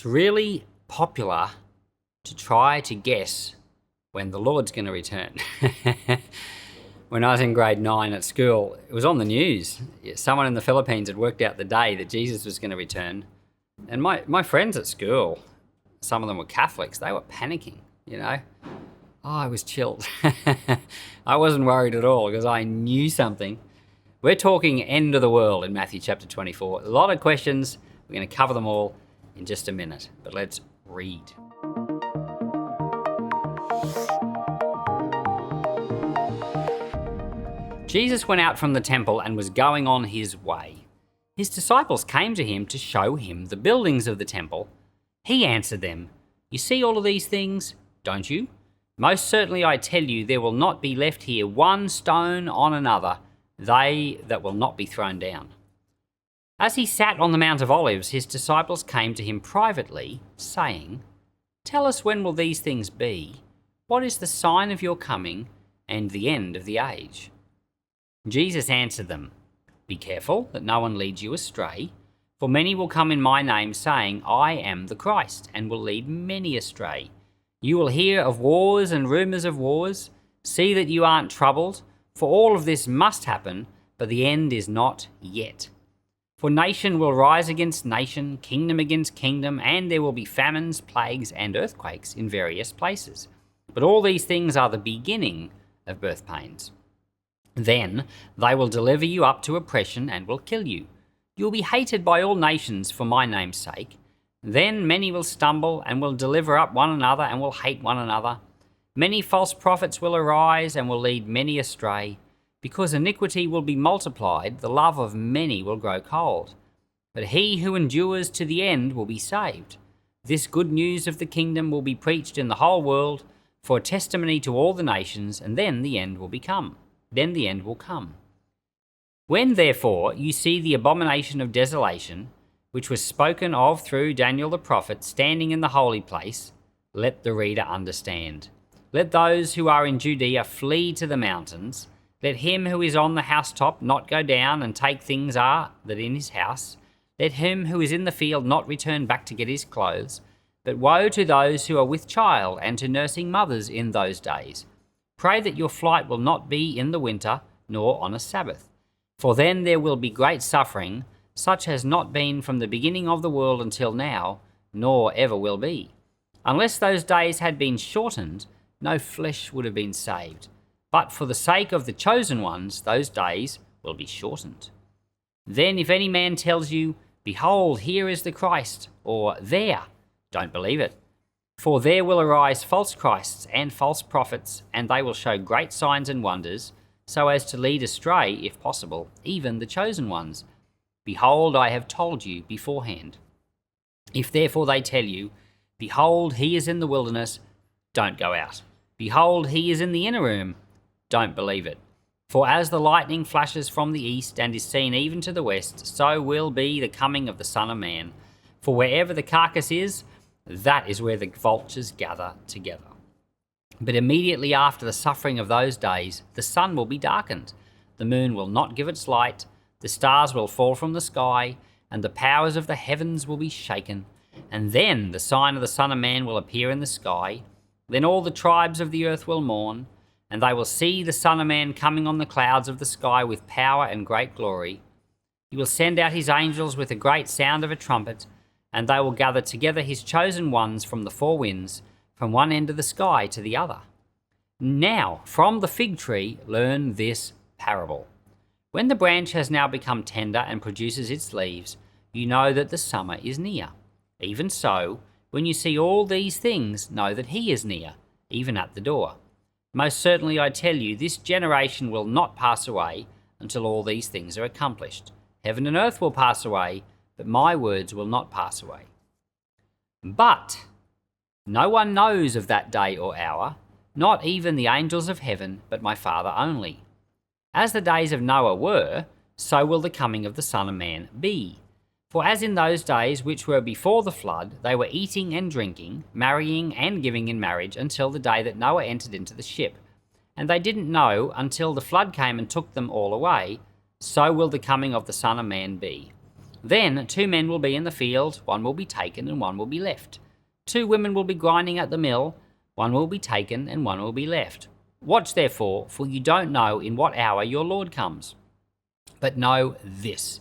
It's really popular to try to guess when the Lord's going to return. When I was in grade 9 at school, it was on the news. Someone in the Philippines had worked out the day that Jesus was going to return. And my friends at school, some of them were Catholics, they were panicking, I was chilled. I wasn't worried at all because I knew something. We're talking end of the world in Matthew chapter 24. A lot of questions. We're going to cover them all in just a minute, but let's read. Jesus went out from the temple and was going on his way. His disciples came to him to show him the buildings of the temple. He answered them, "You see all of these things, don't you? Most certainly I tell you, there will not be left here one stone on another, they that will not be thrown down." As he sat on the Mount of Olives, his disciples came to him privately, saying, "Tell us, when will these things be? What is the sign of your coming and the end of the age?" Jesus answered them, "Be careful that no one leads you astray, for many will come in my name, saying, 'I am the Christ,' and will lead many astray. You will hear of wars and rumors of wars. See that you aren't troubled, for all of this must happen, but the end is not yet. For nation will rise against nation, kingdom against kingdom, and there will be famines, plagues, and earthquakes in various places. But all these things are the beginning of birth pains. Then they will deliver you up to oppression and will kill you. You will be hated by all nations for my name's sake. Then many will stumble and will deliver up one another and will hate one another. Many false prophets will arise and will lead many astray. Because iniquity will be multiplied, the love of many will grow cold. But he who endures to the end will be saved. This good news of the kingdom will be preached in the whole world for a testimony to all the nations, and then the end will come. When, therefore, you see the abomination of desolation, which was spoken of through Daniel the prophet, standing in the holy place, let the reader understand. Let those who are in Judea flee to the mountains. Let him who is on the housetop not go down and take things that in his house. Let him who is in the field not return back to get his clothes. But woe to those who are with child and to nursing mothers in those days. Pray that your flight will not be in the winter, nor on a Sabbath. For then there will be great suffering, such as not been from the beginning of the world until now, nor ever will be. Unless those days had been shortened, no flesh would have been saved. But for the sake of the chosen ones, those days will be shortened. Then if any man tells you, 'Behold, here is the Christ,' or 'There,' don't believe it. For there will arise false Christs and false prophets, and they will show great signs and wonders, so as to lead astray, if possible, even the chosen ones. Behold, I have told you beforehand. If therefore they tell you, 'Behold, he is in the wilderness,' don't go out. 'Behold, he is in the inner room,' don't believe it. For as the lightning flashes from the east and is seen even to the west, so will be the coming of the Son of Man. For wherever the carcass is, that is where the vultures gather together. But immediately after the suffering of those days, the sun will be darkened, the moon will not give its light, the stars will fall from the sky, and the powers of the heavens will be shaken. And then the sign of the Son of Man will appear in the sky. Then all the tribes of the earth will mourn, and they will see the Son of Man coming on the clouds of the sky with power and great glory. He will send out his angels with a great sound of a trumpet, and they will gather together his chosen ones from the four winds, from one end of the sky to the other. Now, from the fig tree, learn this parable. When the branch has now become tender and produces its leaves, you know that the summer is near. Even so, when you see all these things, know that he is near, even at the door. Most certainly I tell you, this generation will not pass away until all these things are accomplished. Heaven and earth will pass away, but my words will not pass away. But no one knows of that day or hour, not even the angels of heaven, but my Father only. As the days of Noah were, so will the coming of the Son of Man be. For as in those days which were before the flood, they were eating and drinking, marrying and giving in marriage until the day that Noah entered into the ship. And they didn't know until the flood came and took them all away, so will the coming of the Son of Man be. Then 2 men will be in the field, one will be taken and one will be left. 2 women will be grinding at the mill, one will be taken and one will be left. Watch therefore, for you don't know in what hour your Lord comes. But know this,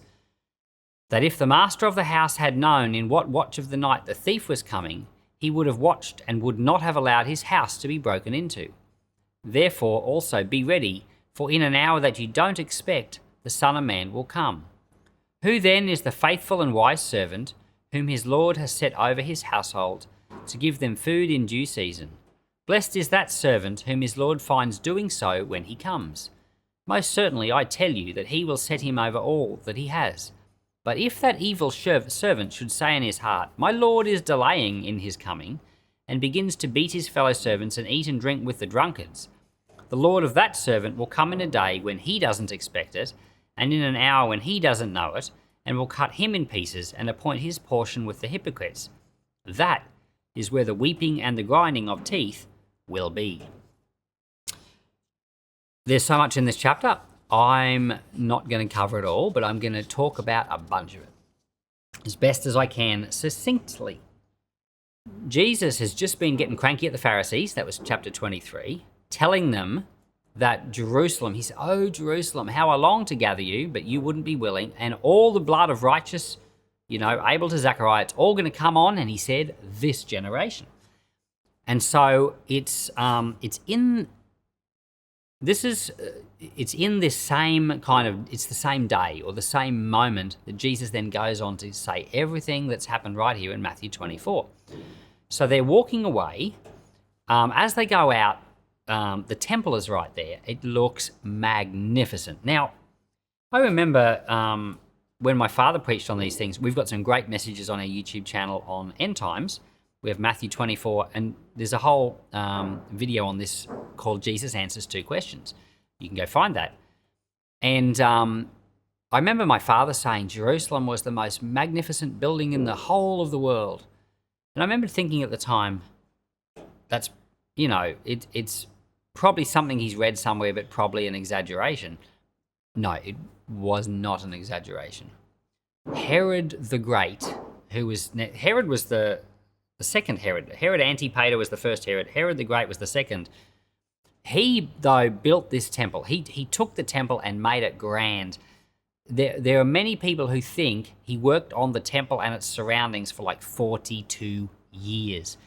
that if the master of the house had known in what watch of the night the thief was coming, he would have watched and would not have allowed his house to be broken into. Therefore also be ready, for in an hour that you don't expect, the Son of Man will come. Who then is the faithful and wise servant, whom his Lord has set over his household, to give them food in due season? Blessed is that servant whom his Lord finds doing so when he comes. Most certainly I tell you that he will set him over all that he has. But if that evil servant should say in his heart, My Lord is delaying in his coming, and begins to beat his fellow servants and eat and drink with the drunkards, the Lord of that servant will come in a day when he doesn't expect it, and in an hour when he doesn't know it, and will cut him in pieces and appoint his portion with the hypocrites. That is where the weeping and the grinding of teeth will be. There's so much in this chapter. I'm not going to cover it all, but I'm going to talk about a bunch of it as best as I can succinctly. Jesus has just been getting cranky at the Pharisees, that was chapter 23, telling them that Jerusalem, he said, Oh, Jerusalem, how I long to gather you, but you wouldn't be willing, and all the blood of righteous, Abel to Zechariah, it's all going to come on, and he said, this generation. And so it's in this same kind of, it's the same day or the same moment that Jesus then goes on to say everything that's happened right here in Matthew 24. So they're walking away. As they go out, the temple is right there. It looks magnificent. Now, I remember when my father preached on these things, we've got some great messages on our YouTube channel on end times. We have Matthew 24, and there's a whole video on this called Jesus Answers 2 Questions. You can go find that. And I remember my father saying Jerusalem was the most magnificent building in the whole of the world. And I remember thinking at the time, that's, it's probably something he's read somewhere, but probably an exaggeration. No, it was not an exaggeration. Herod the Great, Herod was the second Herod. Herod Antipater was the first Herod. Herod the Great was the second. He, though, built this temple. He took the temple and made it grand. There are many people who think he worked on the temple and its surroundings for like 42 years.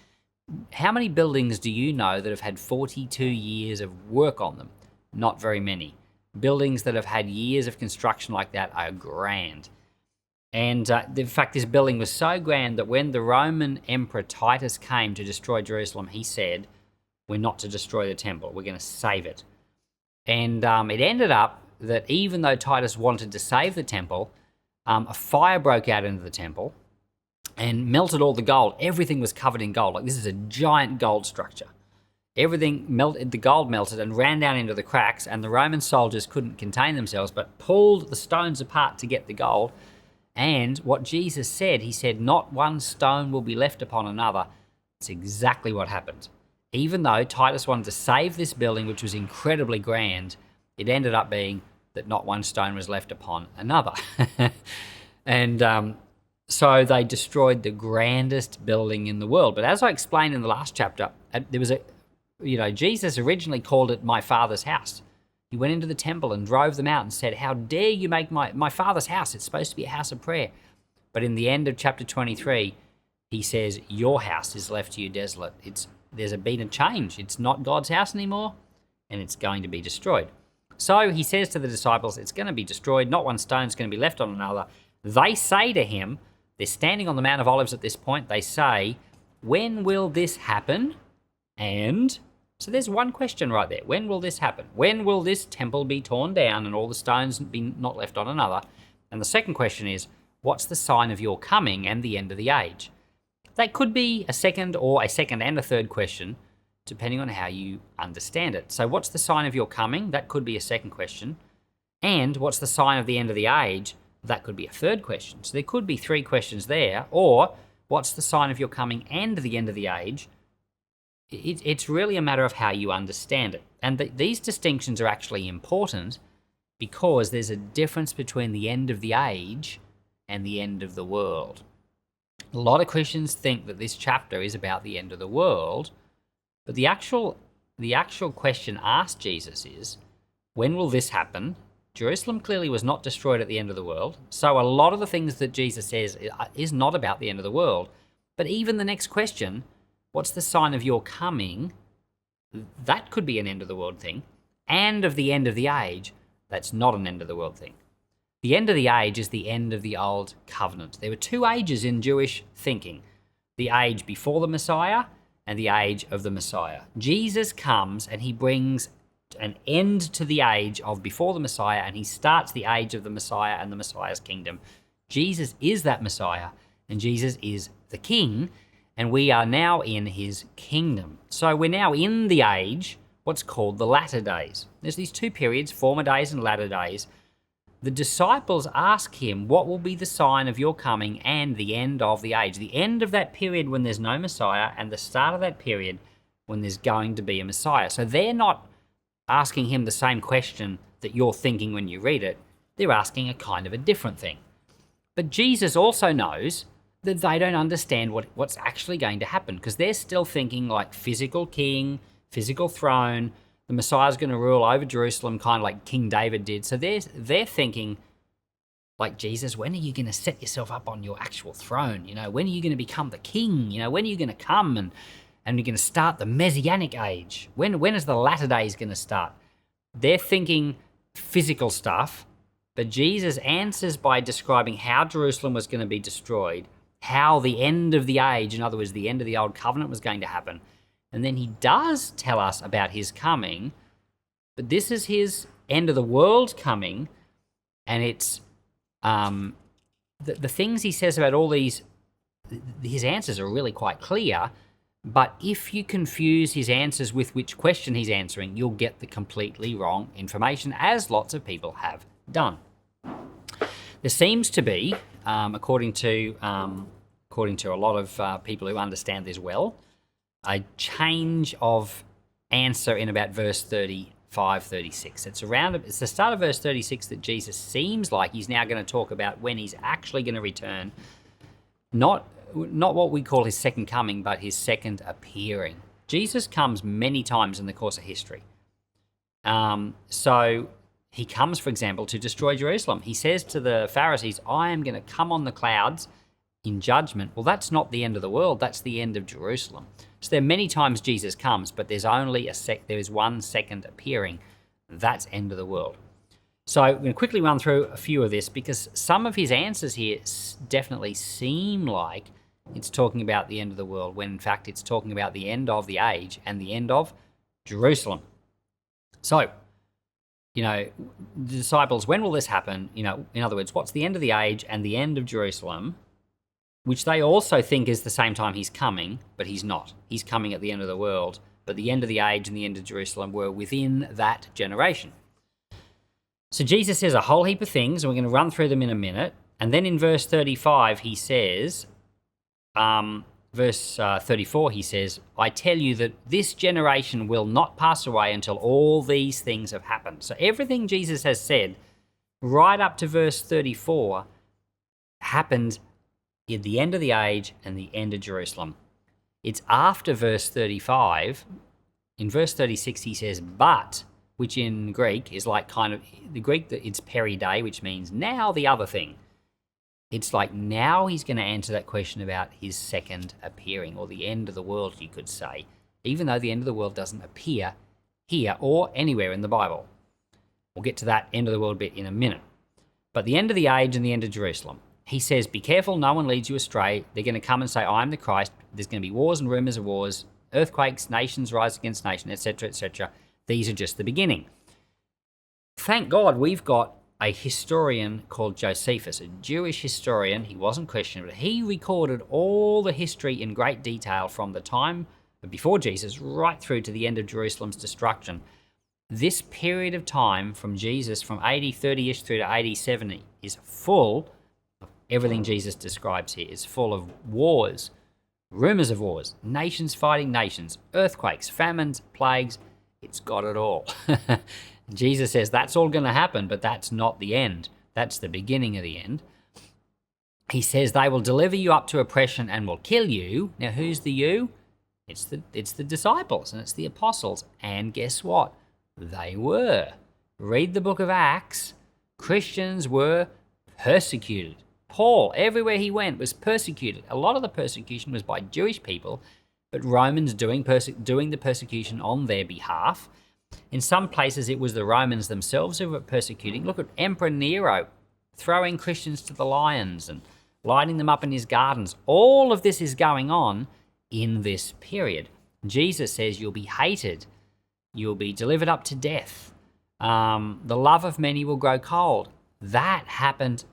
How many buildings do you know that have had 42 years of work on them? Not very many. Buildings that have had years of construction like that are grand. And in fact, this building was so grand that when the Roman Emperor Titus came to destroy Jerusalem, he said, we're not to destroy the temple, we're going to save it. And it ended up that even though Titus wanted to save the temple, a fire broke out into the temple and melted all the gold. Everything was covered in gold. Like, this is a giant gold structure. Everything melted, the gold melted and ran down into the cracks, and the Roman soldiers couldn't contain themselves but pulled the stones apart to get the gold. And what Jesus said, he said, not one stone will be left upon another. It's exactly what happened. Even though Titus wanted to save this building, which was incredibly grand, it ended up being that not one stone was left upon another. And so they destroyed the grandest building in the world. But as I explained in the last chapter, there was Jesus originally called it my Father's house. He went into the temple and drove them out and said, how dare you make my Father's house? It's supposed to be a house of prayer. But in the end of chapter 23, he says, your house is left to you desolate. There's been a change. It's not God's house anymore, and it's going to be destroyed. So he says to the disciples, it's going to be destroyed. Not one stone's going to be left on another. They say to him, they're standing on the Mount of Olives at this point. They say, when will this happen? And so there's one question right there. When will this happen? When will this temple be torn down and all the stones be not left on another? And the second question is, what's the sign of your coming and the end of the age? That could be a second and a third question, depending on how you understand it. So what's the sign of your coming? That could be a second question. And what's the sign of the end of the age? That could be a third question. So there could be 3 questions there. Or what's the sign of your coming and the end of the age? It's really a matter of how you understand it. And these distinctions are actually important because there's a difference between the end of the age and the end of the world. A lot of Christians think that this chapter is about the end of the world, but the actual question asked Jesus is, when will this happen? Jerusalem clearly was not destroyed at the end of the world, so a lot of the things that Jesus says is not about the end of the world. But even the next question, what's the sign of your coming? That could be an end of the world thing. And of the end of the age, that's not an end of the world thing. The end of the age is the end of the old covenant. There were two ages in Jewish thinking, the age before the Messiah and the age of the Messiah. Jesus comes and he brings an end to the age of before the Messiah, and he starts the age of the Messiah and the Messiah's kingdom. Jesus is that Messiah, and Jesus is the King, and we are now in his kingdom. So we're now in the age, what's called the latter days. There's these two periods, former days and latter days. The disciples ask him, what will be the sign of your coming and the end of the age? The end of that period when there's no Messiah, and the start of that period when there's going to be a Messiah. So they're not asking him the same question that you're thinking when you read it. They're asking a kind of a different thing. But Jesus also knows that they don't understand what's actually going to happen, because they're still thinking like physical king, physical throne, the Messiah's going to rule over Jerusalem, kind of like King David did. So they're thinking like, Jesus, when are you going to set yourself up on your actual throne? When are you going to become the king? When are you going to come and you're going to start the Messianic age? When is the latter days going to start? They're thinking physical stuff, but Jesus answers by describing how Jerusalem was going to be destroyed, how the end of the age, in other words, the end of the old covenant, was going to happen. And then he does tell us about his coming, but this is his end of the world coming, and it's the things he says about all these, his answers are really quite clear, but if you confuse his answers with which question he's answering, you'll get the completely wrong information, as lots of people have done. There seems to be, according to a lot of people who understand this well, a change of answer in about verse 35, 36. It's the start of verse 36 that Jesus seems like he's now going to talk about when he's actually going to return, not what we call his second coming, but his second appearing. Jesus comes many times in the course of history. So he comes, for example, to destroy Jerusalem. He says to the Pharisees, I am going to come on the clouds in judgment. Well, that's not the end of the world. That's the end of Jerusalem. So there are many times Jesus comes, but there's only there is one second appearing. That's end of the world. So I'm going to quickly run through a few of this, because some of his answers here definitely seem like it's talking about the end of the world, when in fact it's talking about the end of the age and the end of Jerusalem. So, the disciples, when will this happen? In other words, what's the end of the age and the end of Jerusalem, which they also think is the same time he's coming, but he's not. He's coming at the end of the world, but the end of the age and the end of Jerusalem were within that generation. So Jesus says a whole heap of things, and we're going to run through them in a minute. And then in verse 35, he says, verse 34, he says, I tell you that this generation will not pass away until all these things have happened. So everything Jesus has said right up to verse 34 happened at the end of the age and the end of Jerusalem. It's after verse 35. In verse 36, he says, but, which in Greek is like kind of, the Greek, it's peride, which means now the other thing. It's like now he's going to answer that question about his second appearing, or the end of the world, you could say, even though the end of the world doesn't appear here or anywhere in the Bible. We'll get to that end of the world bit in a minute. But the end of the age and the end of Jerusalem. He says, be careful, no one leads you astray. They're going to come and say, I'm the Christ. There's going to be wars and rumors of wars, earthquakes, nations rise against nation, etc., etc. These are just the beginning. Thank God we've got a historian called Josephus, a Jewish historian. He wasn't Christian, but he recorded all the history in great detail from the time before Jesus right through to the end of Jerusalem's destruction. This period of time from Jesus, from AD 30-ish through to AD 70, is full of everything Jesus describes here. It's full of wars, rumors of wars, nations fighting nations, earthquakes, famines, plagues. It's got it all. Jesus says that's all going to happen, but that's not the end. That's the beginning of the end. he says they will deliver you up to oppression and will kill you. Now, who's the you? It's the disciples and it's the apostles. And guess what? They were. Read the book of Acts. Christians were persecuted. Paul, everywhere he went, was persecuted. A lot of the persecution was by Jewish people, but Romans doing the persecution on their behalf. In some places, it was the Romans themselves who were persecuting. Look at Emperor Nero throwing Christians to the lions and lighting them up in his gardens. All of this is going on in this period. Jesus says you'll be hated. You'll be delivered up to death. The love of many will grow cold. That happened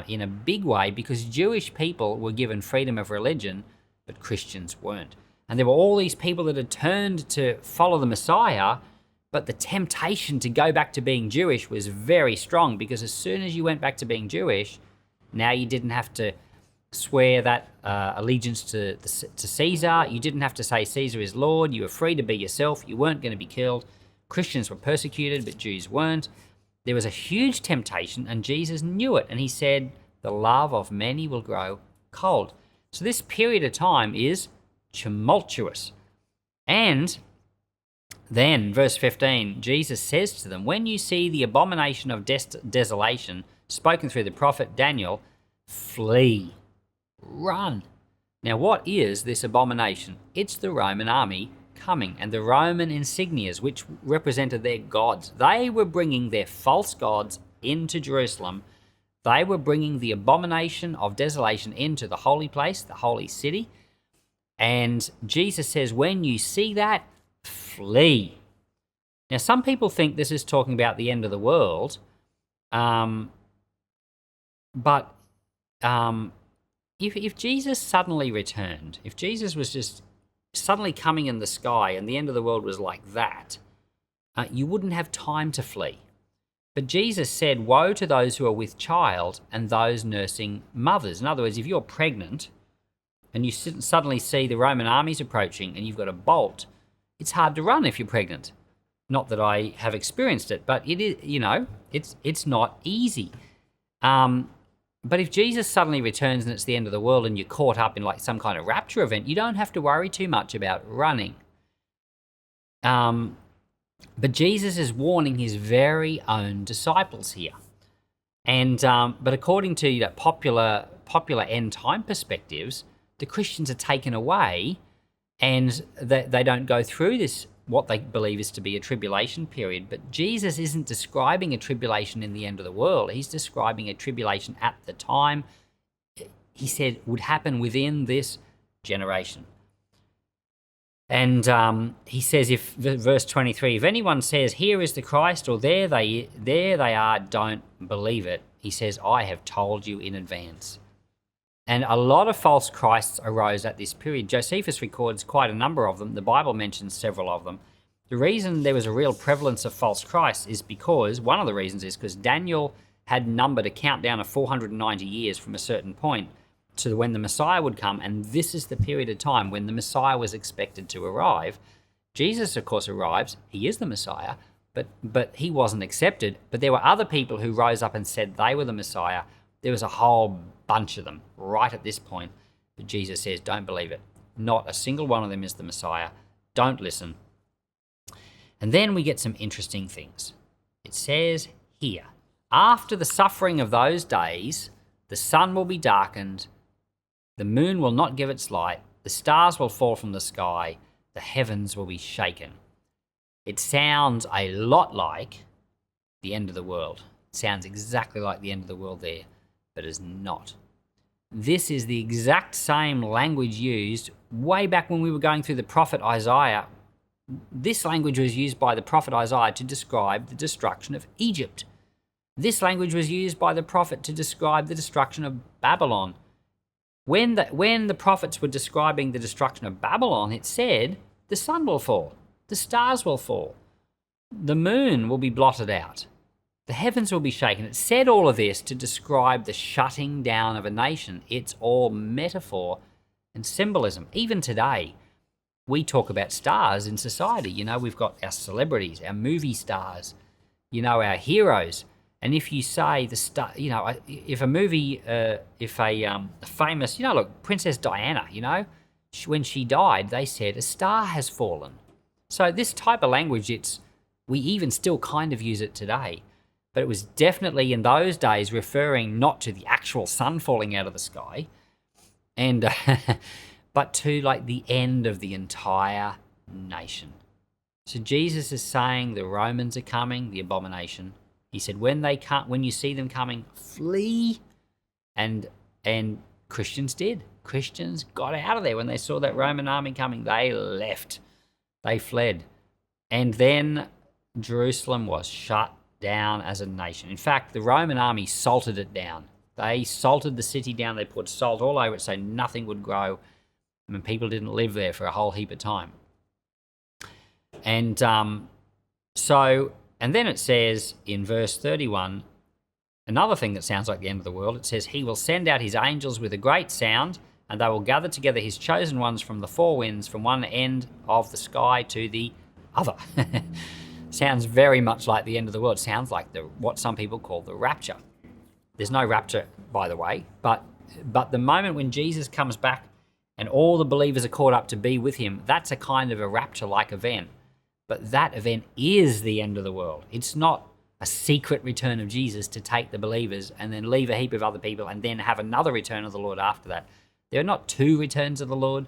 in a big way because Jewish people were given freedom of religion, but Christians weren't. And there were all these people that had turned to follow the Messiah, but the temptation to go back to being Jewish was very strong because as soon as you went back to being Jewish, now you didn't have to swear that allegiance to Caesar. You didn't have to say Caesar is Lord. You were free to be yourself. You weren't going to be killed. Christians were persecuted, but Jews weren't. There was a huge temptation, and Jesus knew it, and he said, the love of many will grow cold. So this period of time is tumultuous. And then, verse 15, Jesus says to them, when you see the abomination of desolation spoken through the prophet Daniel, flee, run. Now, what is this abomination? It's the Roman army coming, and the Roman insignias, which represented their gods. They were bringing their false gods into Jerusalem. They were bringing the abomination of desolation into the holy place, the holy city. And Jesus says, when you see that, flee. Now, some people think this is talking about the end of the world, but if Jesus suddenly returned, if Jesus was just suddenly coming in the sky and the end of the world was like that, you wouldn't have time to flee. But Jesus said, woe to those who are with child and those nursing mothers. In other words, if you're pregnant and you suddenly see the Roman armies approaching and you've got to bolt, it's hard to run if you're pregnant. Not that I have experienced it, but it is, it's not easy. But if Jesus suddenly returns and it's the end of the world and you're caught up in like some kind of rapture event, you don't have to worry too much about running. But Jesus is warning his very own disciples here. And but according to popular end time perspectives, the Christians are taken away and they don't go through this, what they believe is to be a tribulation period. But Jesus isn't describing a tribulation in the end of the world. He's describing a tribulation at the time, he said, would happen within this generation. And he says, verse 23, if anyone says, here is the Christ, or there they are, don't believe it. He says, I have told you in advance. And a lot of false Christs arose at this period. Josephus records quite a number of them. The Bible mentions several of them. The reason there was a real prevalence of false Christs is because, one of the reasons is because Daniel had numbered a countdown of 490 years from a certain point to when the Messiah would come, and this is the period of time when the Messiah was expected to arrive. Jesus, of course, arrives. He is the Messiah, but he wasn't accepted. But there were other people who rose up and said they were the Messiah. There was a whole bunch of them right at this point. But Jesus says, don't believe it. Not a single one of them is the Messiah. Don't listen. And then we get some interesting things. It says here, after the suffering of those days, the sun will be darkened, the moon will not give its light, the stars will fall from the sky, the heavens will be shaken. It sounds a lot like the end of the world. It sounds exactly like the end of the world there, but is not. This is the exact same language used way back when we were going through the prophet Isaiah. This language was used by the prophet Isaiah to describe the destruction of Egypt. This language was used by the prophet to describe the destruction of Babylon. When the prophets were describing the destruction of Babylon, it said, the sun will fall, the stars will fall, the moon will be blotted out, the heavens will be shaken. It said all of this to describe the shutting down of a nation. It's all metaphor and symbolism. Even today, we talk about stars in society. We've got our celebrities, our movie stars, our heroes. And if you say the star, if a movie, if a famous, look, Princess Diana, when she died, they said a star has fallen. So this type of language, we even still kind of use it today. But it was definitely in those days referring not to the actual sun falling out of the sky, and but to like the end of the entire nation. So Jesus is saying the Romans are coming, the abomination. He said, when you see them coming, flee. And Christians did. Christians got out of there when they saw that Roman army coming. They left. They fled. And then Jerusalem was shut down as a nation. In fact, the Roman army salted it down. They salted the city down. They put salt all over it so nothing would grow. I mean, people didn't live there for a whole heap of time. And and then it says in verse 31, another thing that sounds like the end of the world. It says, he will send out his angels with a great sound, and they will gather together his chosen ones from the four winds, from one end of the sky to the other. Sounds very much like the end of the world. Sounds like what some people call the rapture. There's no rapture, by the way, but the moment when Jesus comes back and all the believers are caught up to be with him, that's a kind of a rapture-like event. But that event is the end of the world. It's not a secret return of Jesus to take the believers and then leave a heap of other people and then have another return of the Lord after that. There are not two returns of the Lord.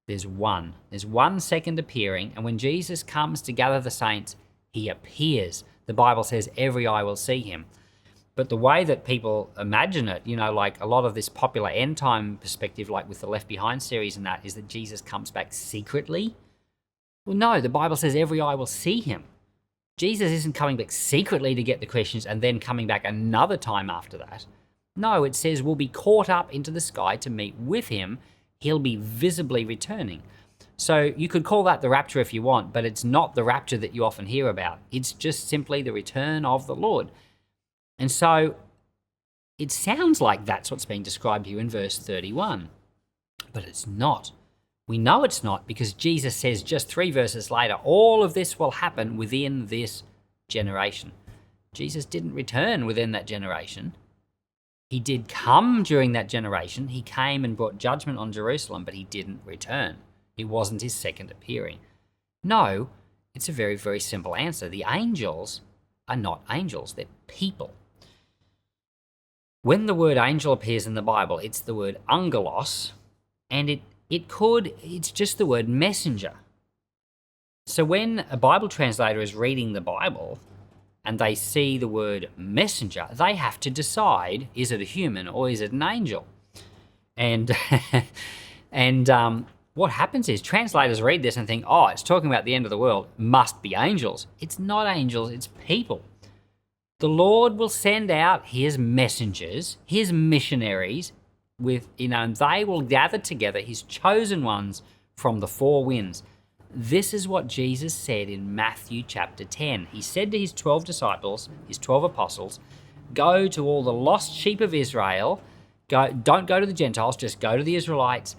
There's one. There's one second appearing, and when Jesus comes to gather the saints, he appears. The Bible says every eye will see him. But the way that people imagine it, like a lot of this popular end time perspective, like with the Left Behind series and that, is that Jesus comes back secretly. Well, no, the Bible says every eye will see him. Jesus isn't coming back secretly to get the Christians and then coming back another time after that. No, it says we'll be caught up into the sky to meet with him. He'll be visibly returning. So you could call that the rapture if you want, but it's not the rapture that you often hear about. It's just simply the return of the Lord. And so it sounds like that's what's being described here in verse 31, but it's not. We know it's not because Jesus says just 3 verses later, all of this will happen within this generation. Jesus didn't return within that generation. He did come during that generation. He came and brought judgment on Jerusalem, but he didn't return. It wasn't his second appearing. No, it's a very, very simple answer. The angels are not angels. They're people. When the word angel appears in the Bible, it's the word angelos, and it's just the word messenger. So when a Bible translator is reading the Bible and they see the word messenger, they have to decide, is it a human or is it an angel? And what happens is translators read this and think, oh, it's talking about the end of the world, must be angels. It's not angels, it's people. The Lord will send out his messengers, his missionaries, and they will gather together his chosen ones from the 4 winds. This is what Jesus said in Matthew chapter 10. He said to his 12 disciples, his 12 apostles, go to all the lost sheep of Israel. Don't go to the Gentiles, just go to the Israelites.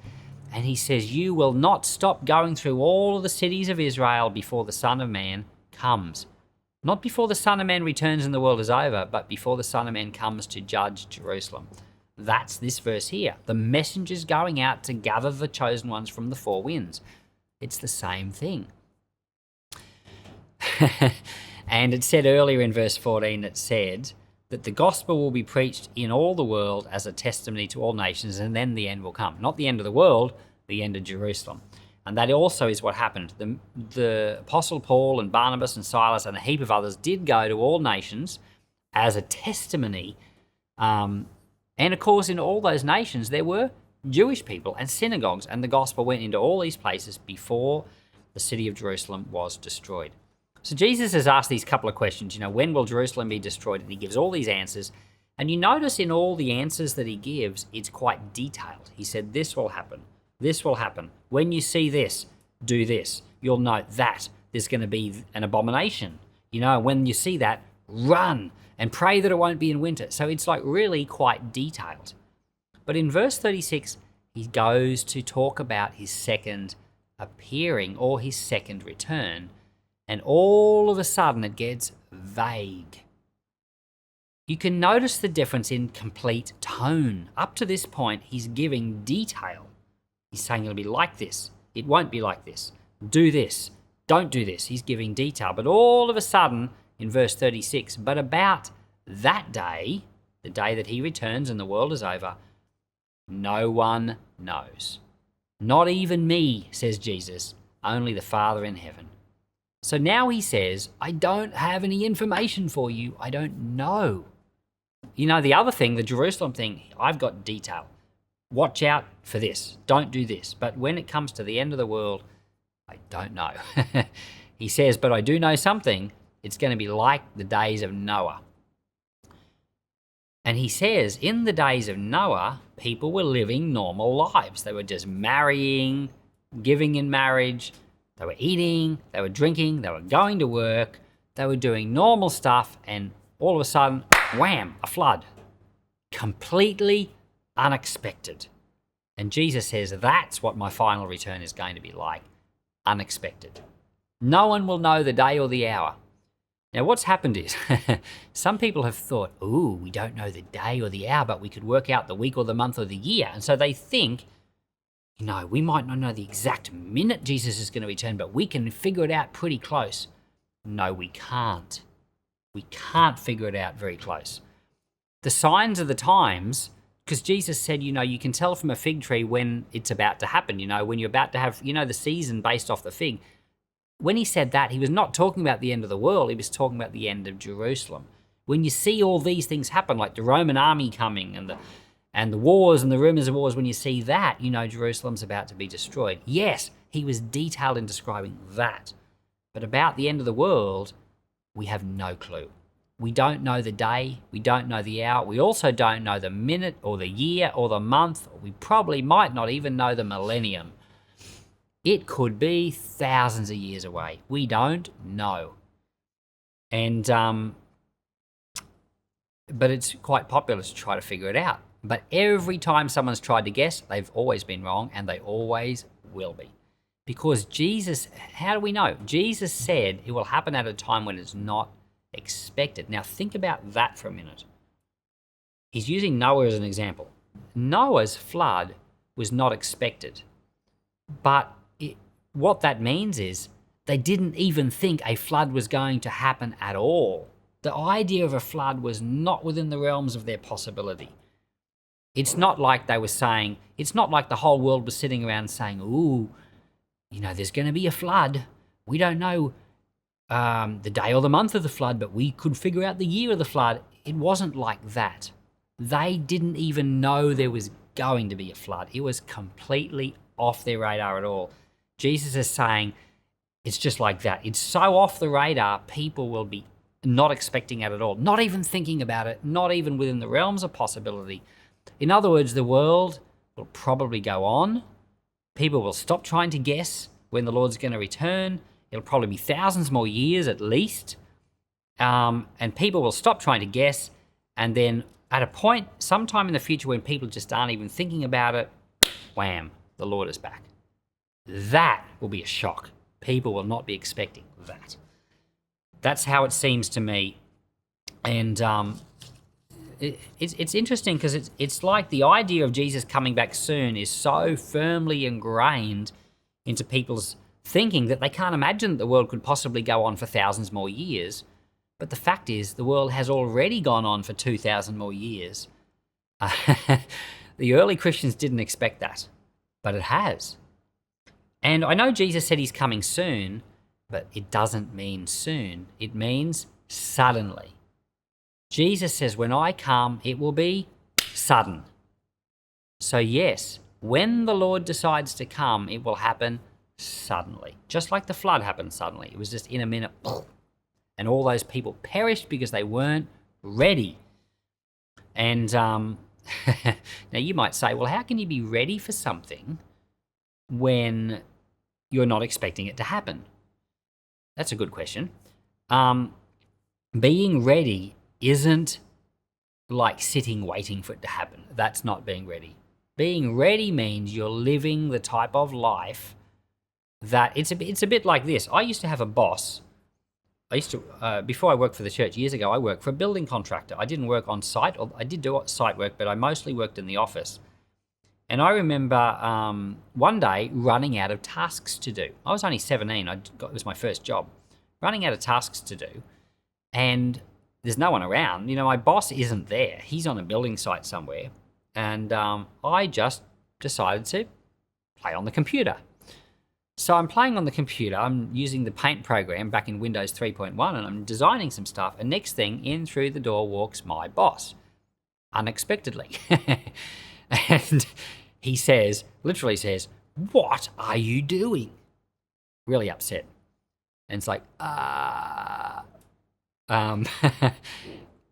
And he says, you will not stop going through all of the cities of Israel before the Son of Man comes. Not before the Son of Man returns and the world is over, but before the Son of Man comes to judge Jerusalem. That's this verse here. The messengers going out to gather the chosen ones from the 4 winds. It's the same thing. And it said earlier in verse 14, it said that the gospel will be preached in all the world as a testimony to all nations, and then the end will come. Not the end of the world, the end of Jerusalem. And that also is what happened. The Apostle Paul and Barnabas and Silas and a heap of others did go to all nations as a testimony. And of course, in all those nations, there were Jewish people and synagogues, and the gospel went into all these places before the city of Jerusalem was destroyed. So Jesus has asked these couple of questions, when will Jerusalem be destroyed? And he gives all these answers. And you notice in all the answers that he gives, it's quite detailed. He said, this will happen. This will happen. When you see this, do this. You'll note that there's going to be an abomination. When you see that, run and pray that it won't be in winter. So it's like really quite detailed. But in verse 36, he goes to talk about his second appearing or his second return. And all of a sudden it gets vague. You can notice the difference in complete tone. Up to this point, he's giving detail. He's saying it'll be like this. It won't be like this. Do this. Don't do this. He's giving detail. But all of a sudden, in verse 36, but about that day, the day that he returns and the world is over, no one knows. Not even me, says Jesus, only the Father in heaven. So now he says, I don't have any information for you. I don't know. You know, the other thing, the Jerusalem thing, I've got detail. Watch out for this. Don't do this. But when it comes to the end of the world, I don't know. He says, but I do know something. It's going to be like the days of Noah. And he says, in the days of Noah, people were living normal lives. They were just marrying, giving in marriage. They were eating, they were drinking, they were going to work. They were doing normal stuff. And all of a sudden, wham, a flood. Completely unexpected. And Jesus says, that's what my final return is going to be like. Unexpected. No one will know the day or the hour. Now, what's happened is some people have thought, ooh, we don't know the day or the hour, but we could work out the week or the month or the year. And so they think, you know, we might not know the exact minute Jesus is going to return, but we can figure it out pretty close. No, we can't. We can't figure it out very close. The signs of the times, because Jesus said, you know, you can tell from a fig tree when it's about to happen, you know, when you're about to have, you know, the season based off the fig. When he said that, he was not talking about the end of the world. He was talking about the end of Jerusalem. When you see all these things happen, like the Roman army coming and the wars and the rumors of wars, when you see that, you know Jerusalem's about to be destroyed. Yes, he was detailed in describing that. But about the end of the world, we have no clue. We don't know the day. We don't know the hour. We also don't know the minute or the year or the month. We probably might not even know the millennium. It could be thousands of years away. We don't know. And, but it's quite popular to try to figure it out. But every time someone's tried to guess, they've always been wrong, and they always will be. Because Jesus, how do we know? Jesus said it will happen at a time when it's not expected. Now think about that for a minute. He's using Noah as an example. Noah's flood was not expected. But what that means is they didn't even think a flood was going to happen at all. The idea of a flood was not within the realms of their possibility. It's not like they were saying, it's not like the whole world was sitting around saying, ooh, you know, there's going to be a flood. We don't know the day or the month of the flood, but we could figure out the year of the flood. It wasn't like that. They didn't even know there was going to be a flood. It was completely off their radar at all. Jesus is saying it's just like that. It's so off the radar, people will be not expecting it at all, not even thinking about it, not even within the realms of possibility. In other words, the world will probably go on. People will stop trying to guess when the Lord's going to return. It'll probably be thousands more years at least. And people will stop trying to guess. And then at a point, sometime in the future when people just aren't even thinking about it, wham, the Lord is back. That will be a shock. People will not be expecting that. That's how it seems to me. And it's interesting because it's like the idea of Jesus coming back soon is so firmly ingrained into people's thinking that they can't imagine that the world could possibly go on for thousands more years. But the fact is, the world has already gone on for 2,000 more years. The early Christians didn't expect that, but it has. And I know Jesus said he's coming soon, but it doesn't mean soon. It means suddenly. Jesus says, when I come, it will be sudden. So yes, when the Lord decides to come, it will happen suddenly. Just like the flood happened suddenly. It was just in a minute. And all those people perished because they weren't ready. And now you might say, well, how can you be ready for something when you're not expecting it to happen? That's a good question. Being ready isn't like sitting waiting for it to happen. That's not being ready. Being ready means you're living the type of life that it's a bit like this. I used to have a boss I used to, before I worked for the church years ago, I worked for a building contractor. I didn't work on site. I did do site work, but I mostly worked in the office. And I remember one day running out of tasks to do. I was only 17. It was my first job. Running out of tasks to do. And there's no one around. You know, my boss isn't there. He's on a building site somewhere. And I just decided to play on the computer. So I'm playing on the computer. I'm using the Paint program back in Windows 3.1, and I'm designing some stuff. And next thing, in through the door walks my boss, unexpectedly. And he literally says, "What are you doing?" Really upset. And it's like, I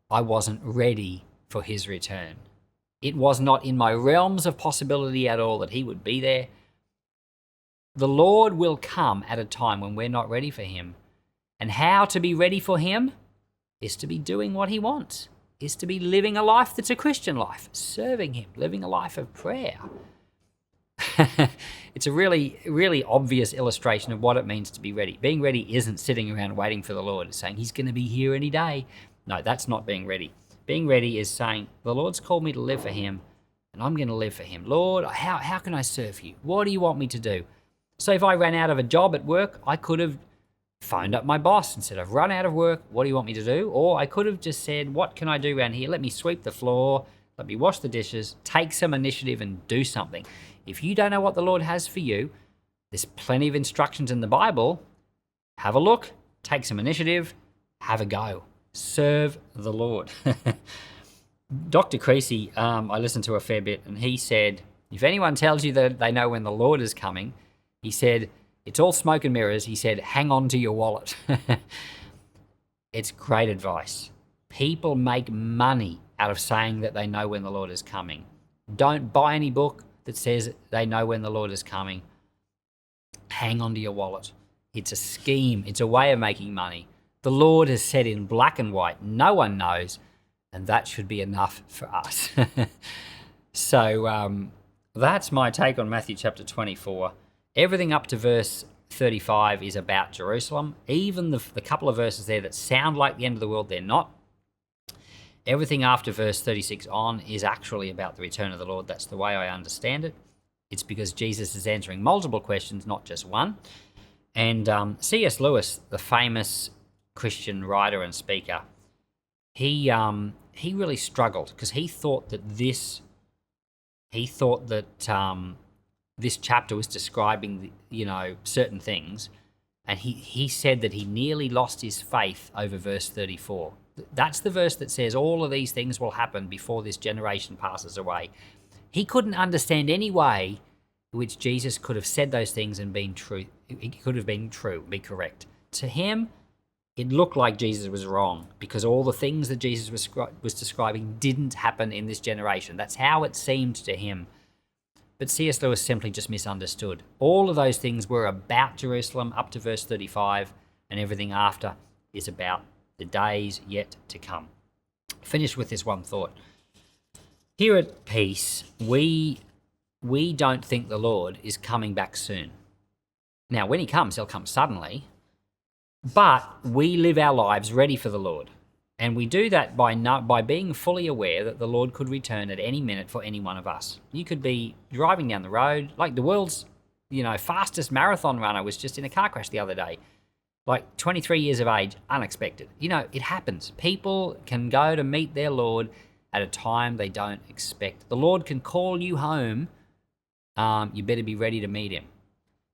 wasn't ready for his return. It was not in my realms of possibility at all that he would be there. The Lord will come at a time when we're not ready for him. And how to be ready for him is to be doing what he wants, is to be living a life that's a Christian life, serving him, living a life of prayer. It's a really, really obvious illustration of what it means to be ready. Being ready isn't sitting around waiting for the Lord. It's saying he's going to be here any day. No, that's not being ready. Being ready is saying, the Lord's called me to live for him, and I'm going to live for him. Lord, how can I serve you? What do you want me to do? So if I ran out of a job at work, I could have phoned up my boss and said, I've run out of work. What do you want me to do? Or I could have just said, what can I do around here? Let me sweep the floor. Let me wash the dishes. Take some initiative and do something. If you don't know what the Lord has for you, there's plenty of instructions in the Bible. Have a look. Take some initiative. Have a go. Serve the Lord. Dr. Creasy, I listened to a fair bit, and he said, if anyone tells you that they know when the Lord is coming, he said, it's all smoke and mirrors. He said, hang on to your wallet. It's great advice. People make money out of saying that they know when the Lord is coming. Don't buy any book that says they know when the Lord is coming. Hang on to your wallet. It's a scheme. It's a way of making money. The Lord has said in black and white, no one knows, and that should be enough for us. So that's my take on Matthew chapter 24. Everything up to verse 35 is about Jerusalem. Even the couple of verses there that sound like the end of the world, they're not. Everything after verse 36 on is actually about the return of the Lord. That's the way I understand it. It's because Jesus is answering multiple questions, not just one. And C.S. Lewis, the famous Christian writer and speaker, he really struggled because he thought that this chapter was describing, certain things, and he said that he nearly lost his faith over verse 34. That's the verse that says all of these things will happen before this generation passes away. He couldn't understand any way in which Jesus could have said those things and been true. It could have been true, be correct. To him, it looked like Jesus was wrong because all the things that Jesus was describing didn't happen in this generation. That's how it seemed to him. But C.S. Lewis simply just misunderstood. All of those things were about Jerusalem up to verse 35, and everything after is about the days yet to come. Finish with this one thought. Here at Peace, we don't think the Lord is coming back soon. Now, when he comes, he'll come suddenly, but we live our lives ready for the Lord. And we do that by being fully aware that the Lord could return at any minute for any one of us. You could be driving down the road, like the world's, fastest marathon runner was just in a car crash the other day. Like 23 years of age, unexpected. It happens. People can go to meet their Lord at a time they don't expect. The Lord can call you home. You better be ready to meet him.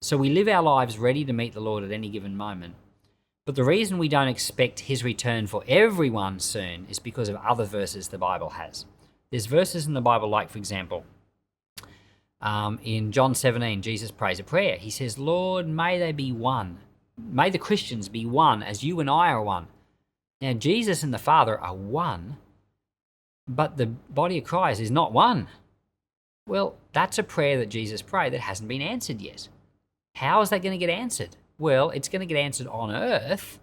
So we live our lives ready to meet the Lord at any given moment. But the reason we don't expect his return for everyone soon is because of other verses the Bible has. There's verses in the Bible like, for example, in John 17, Jesus prays a prayer. He says, Lord, may they be one. May the Christians be one as you and I are one. Now, Jesus and the Father are one, but the body of Christ is not one. Well, that's a prayer that Jesus prayed that hasn't been answered yet. How is that going to get answered? Well, it's going to get answered on earth.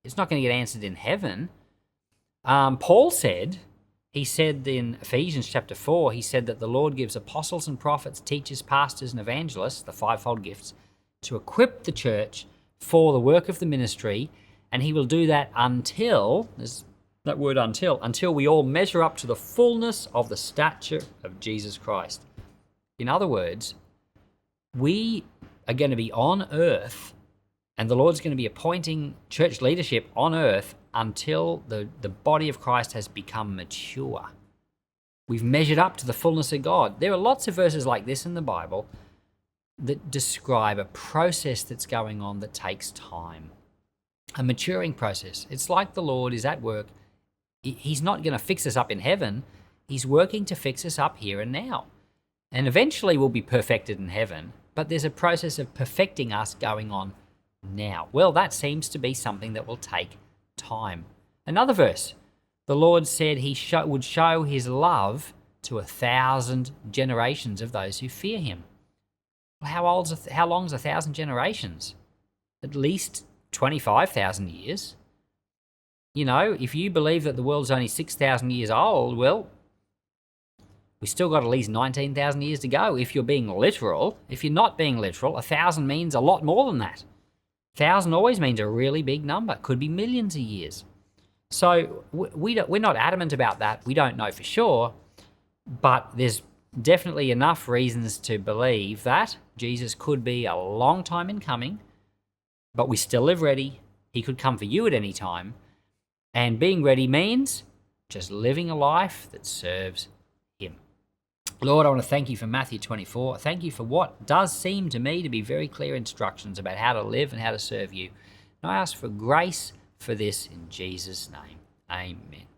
It's not going to get answered in heaven. Paul said in Ephesians chapter 4, he said that the Lord gives apostles and prophets, teachers, pastors, and evangelists, the fivefold gifts, to equip the church for the work of the ministry And he will do that until, there's that word until we all measure up to the fullness of the stature of Jesus Christ. In other words, we are going to be on earth, and the Lord's going to be appointing church leadership on earth until the body of Christ has become mature. We've measured up to the fullness of God. There are lots of verses like this in the Bible that describe a process that's going on that takes time. A maturing process. It's like the Lord is at work. He's not going to fix us up in heaven. He's working to fix us up here and now. And eventually we'll be perfected in heaven, but there's a process of perfecting us going on now. Well, that seems to be something that will take time. Another verse, the Lord said he would show his love to 1,000 generations of those who fear him. Well, how long's 1,000 generations? At least 25,000 years. You know, if you believe that the world's only 6,000 years old, well, we still got at least 19,000 years to go if you're being literal. If you're not being literal, 1,000 means a lot more than that. 1,000 always means a really big number. Could be millions of years. So we're not adamant about that. We don't know for sure, but there's definitely enough reasons to believe that Jesus could be a long time in coming, but we still live ready. He could come for you at any time. And being ready means just living a life that serves him. Lord, I want to thank you for Matthew 24. Thank you for what does seem to me to be very clear instructions about how to live and how to serve you. And I ask for grace for this in Jesus' name. Amen.